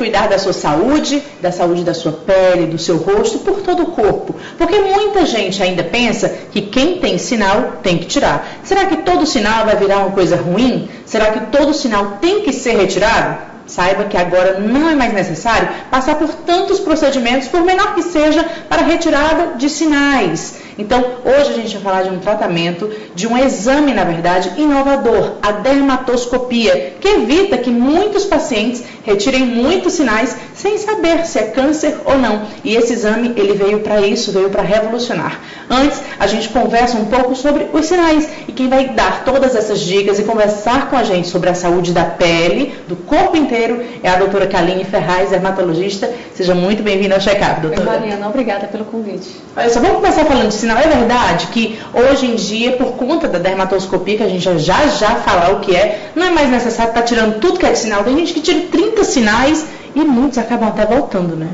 cuidar da sua saúde da sua pele, do seu rosto, por todo o corpo. Porque muita gente ainda pensa que quem tem sinal tem que tirar. Será que todo sinal vai virar uma coisa ruim? Será que todo sinal tem que ser retirado? Saiba que agora não é mais necessário passar por tantos procedimentos, por menor que seja, para retirada de sinais. Então, hoje a gente vai falar de um tratamento, de um exame, na verdade, inovador, a dermatoscopia, que evita que muitos pacientes retirem muitos sinais sem saber se é câncer ou não. E esse exame, ele veio para isso, veio para revolucionar. Antes, a gente conversa um pouco sobre os sinais. E quem vai dar todas essas dicas e conversar com a gente sobre a saúde da pele, do corpo inteiro, é a doutora Kaline Ferraz, dermatologista. Seja muito bem-vinda ao check-up, doutora. Mariana, obrigada pelo convite. Olha só, vamos começar falando de sinal. É verdade que hoje em dia, por conta da dermatoscopia, que a gente já falar o que é, não é mais necessário estar tirando tudo que é de sinal. Tem gente que tira 30 sinais e muitos acabam até voltando, né?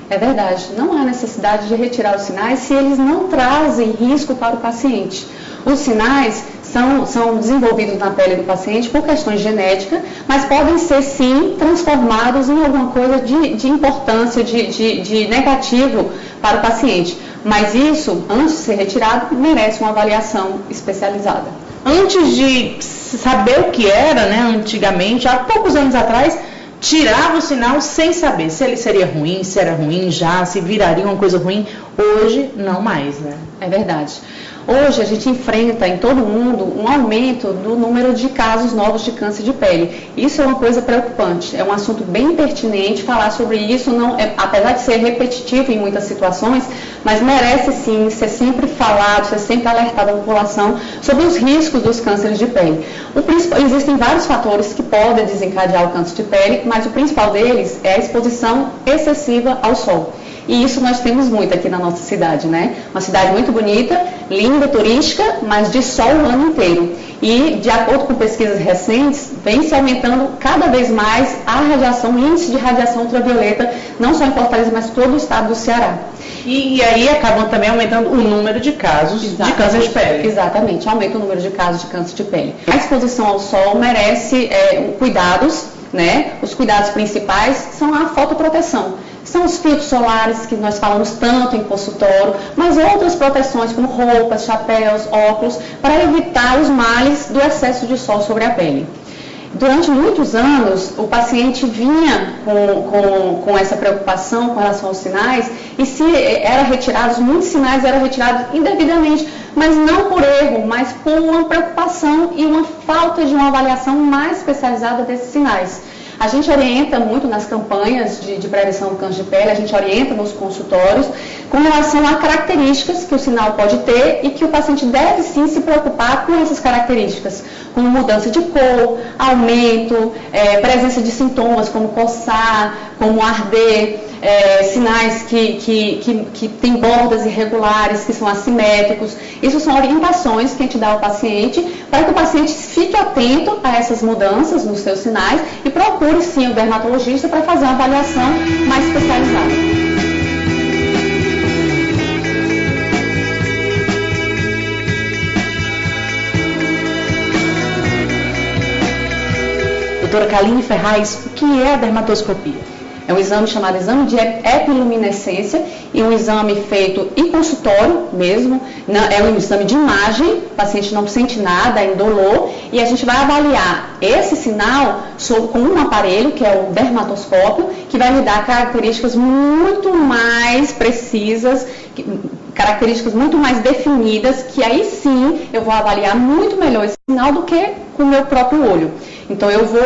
É verdade, não há necessidade de retirar os sinais se eles não trazem risco para o paciente. Os sinais são desenvolvidos na pele do paciente por questões genéticas, mas podem ser sim transformados em alguma coisa de importância, de negativo para o paciente. Mas isso, antes de ser retirado, merece uma avaliação especializada. Antes de saber o que era, né, antigamente, há poucos anos atrás, tirava o sinal sem saber se ele seria ruim, se era ruim já, se viraria uma coisa ruim. Hoje, não mais, né? É verdade. Hoje a gente enfrenta em todo o mundo um aumento do número de casos novos de câncer de pele. Isso é uma coisa preocupante, é um assunto bem pertinente. Falar sobre isso, não apesar de ser repetitivo em muitas situações, mas merece sim ser sempre falado, ser sempre alertado a população sobre os riscos dos cânceres de pele. Existem vários fatores que podem desencadear o câncer de pele, mas o principal deles é a exposição excessiva ao sol. E isso nós temos muito aqui na nossa cidade, né? Uma cidade muito bonita, linda, turística, mas de sol o ano inteiro. E, de acordo com pesquisas recentes, vem se aumentando cada vez mais a radiação, o índice de radiação ultravioleta, não só em Fortaleza, mas todo o estado do Ceará. E aí acabam também aumentando o número de casos de câncer de pele. Exatamente, aumenta o número de casos de câncer de pele. A exposição ao sol merece cuidados, né? Os cuidados principais são a fotoproteção. São os filtros solares que nós falamos tanto em consultório, mas outras proteções como roupas, chapéus, óculos, para evitar os males do excesso de sol sobre a pele. Durante muitos anos, o paciente vinha com essa preocupação com relação aos sinais, e se eram retirados, muitos sinais eram retirados indevidamente, mas não por erro, mas por uma preocupação e uma falta de uma avaliação mais especializada desses sinais. A gente orienta muito nas campanhas de prevenção do câncer de pele, a gente orienta nos consultórios com relação a características que o sinal pode ter e que o paciente deve sim se preocupar com essas características, como mudança de cor, aumento, presença de sintomas como coçar, como arder, sinais que têm bordas irregulares, que são assimétricos. Isso são orientações que a gente dá ao paciente para que o paciente fique atento a essas mudanças nos seus sinais e procure sim o dermatologista para fazer uma avaliação mais especializada. Doutora Kaline Ferraz, o que é a dermatoscopia? É um exame chamado exame de epiluminescência e um exame feito em consultório mesmo, é um exame de imagem, o paciente não sente nada, é indolor, e a gente vai avaliar esse sinal com um aparelho, que é o dermatoscópio, que vai me dar características muito mais precisas, características muito mais definidas, que aí sim eu vou avaliar muito melhor esse sinal do que com o meu próprio olho. Então eu vou,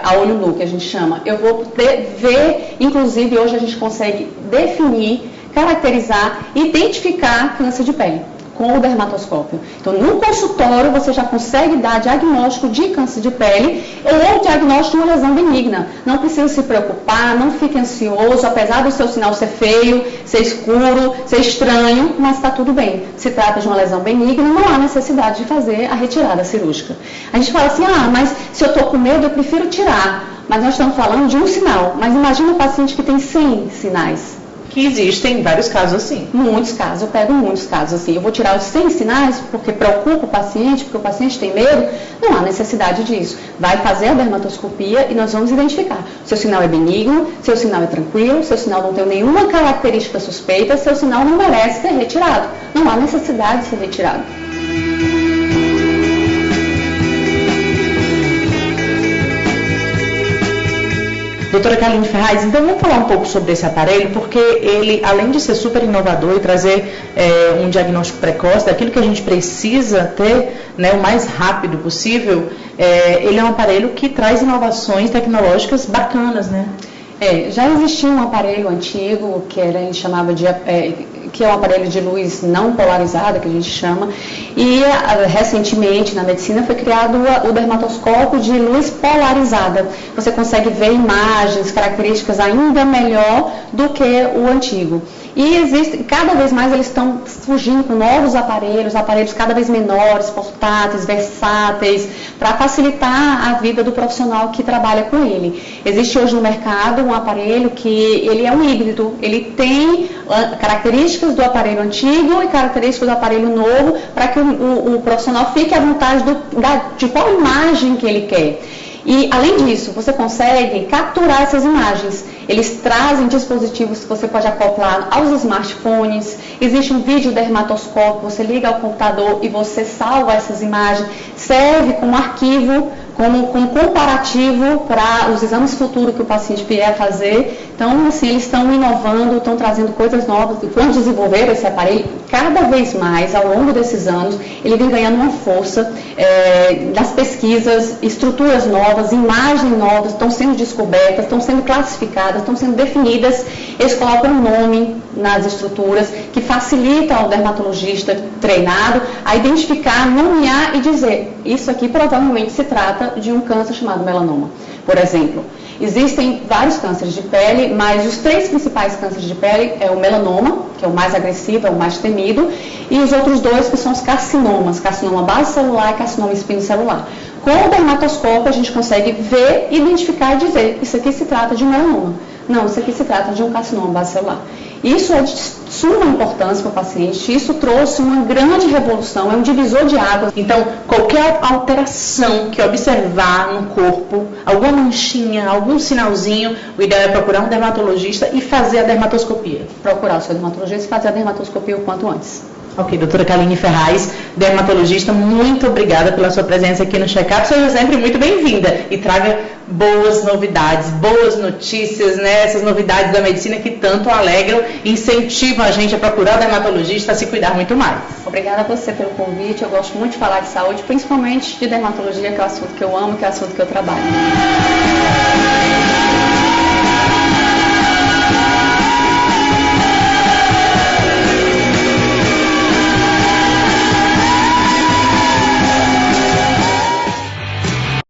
a olho nu que a gente chama, eu vou ver, inclusive hoje a gente consegue definir, caracterizar, identificar câncer de pele com o dermatoscópio. Então no consultório você já consegue dar diagnóstico de câncer de pele ou diagnóstico de uma lesão benigna. Não precisa se preocupar, não fique ansioso, apesar do seu sinal ser feio, ser escuro, ser estranho, mas está tudo bem. Se trata de uma lesão benigna, não há necessidade de fazer a retirada cirúrgica. A gente fala assim, mas se eu estou com medo eu prefiro tirar. Mas nós estamos falando de um sinal. Mas imagina um paciente que tem 100 sinais. que existem vários casos assim. Muitos casos, eu pego muitos casos assim. Eu vou tirar os 100 sinais porque preocupa o paciente, porque o paciente tem medo. Não há necessidade disso. Vai fazer a dermatoscopia e nós vamos identificar. Seu sinal é benigno, seu sinal é tranquilo, seu sinal não tem nenhuma característica suspeita, seu sinal não merece ser retirado. Não há necessidade de ser retirado. Doutora Kaline Ferraz, então vamos falar um pouco sobre esse aparelho, porque ele, além de ser super inovador e trazer um diagnóstico precoce daquilo que a gente precisa ter, né, o mais rápido possível, ele é um aparelho que traz inovações tecnológicas bacanas, né? Já existia um aparelho antigo que a gente chamava de que é um aparelho de luz não polarizada, que a gente chama, e recentemente na medicina foi criado o dermatoscópio de luz polarizada. Você consegue ver imagens, características ainda melhor do que o antigo. E existe, cada vez mais eles estão surgindo com novos aparelhos cada vez menores, portáteis, versáteis, para facilitar a vida do profissional que trabalha com ele. Existe hoje no mercado um aparelho que ele é um híbrido, ele tem características do aparelho antigo e características do aparelho novo, para que o profissional fique à vontade de qual imagem que ele quer. E, além disso, você consegue capturar essas imagens. Eles trazem dispositivos que você pode acoplar aos smartphones. Existe um vídeo dermatoscópio, você liga ao computador e você salva essas imagens. Serve como arquivo, como comparativo para os exames futuros que o paciente vier fazer. Então, assim, eles estão inovando, estão trazendo coisas novas. E quando desenvolveram esse aparelho, cada vez mais, ao longo desses anos, ele vem ganhando uma força das pesquisas, estruturas novas, imagens novas, estão sendo descobertas, estão sendo classificadas, estão sendo definidas. Eles colocam um nome nas estruturas que facilita ao dermatologista treinado a identificar, nomear e dizer: isso aqui provavelmente se trata de um câncer chamado melanoma, por exemplo. Existem vários cânceres de pele, mas os 3 principais cânceres de pele é o melanoma, que é o mais agressivo, é o mais temido, e os outros 2 que são os carcinomas, carcinoma base celular e carcinoma espinocelular. Com o dermatoscópio a gente consegue ver, identificar e dizer: isso aqui se trata de um melanoma. Não, isso aqui se trata de um carcinoma base celular. Isso é de suma importância para o paciente, isso trouxe uma grande revolução, é um divisor de águas. Então, qualquer alteração que observar no corpo, alguma manchinha, algum sinalzinho, o ideal é procurar um dermatologista e fazer a dermatoscopia. Procurar o seu dermatologista e fazer a dermatoscopia o quanto antes. Ok, doutora Kaline Ferraz, dermatologista, muito obrigada pela sua presença aqui no Checkup. Seja sempre muito bem-vinda e traga boas novidades, boas notícias, né? Essas novidades da medicina que tanto alegram e incentivam a gente a procurar o dermatologista, a se cuidar muito mais. Obrigada a você pelo convite. Eu gosto muito de falar de saúde, principalmente de dermatologia, que é o assunto que eu amo, que é o assunto que eu trabalho.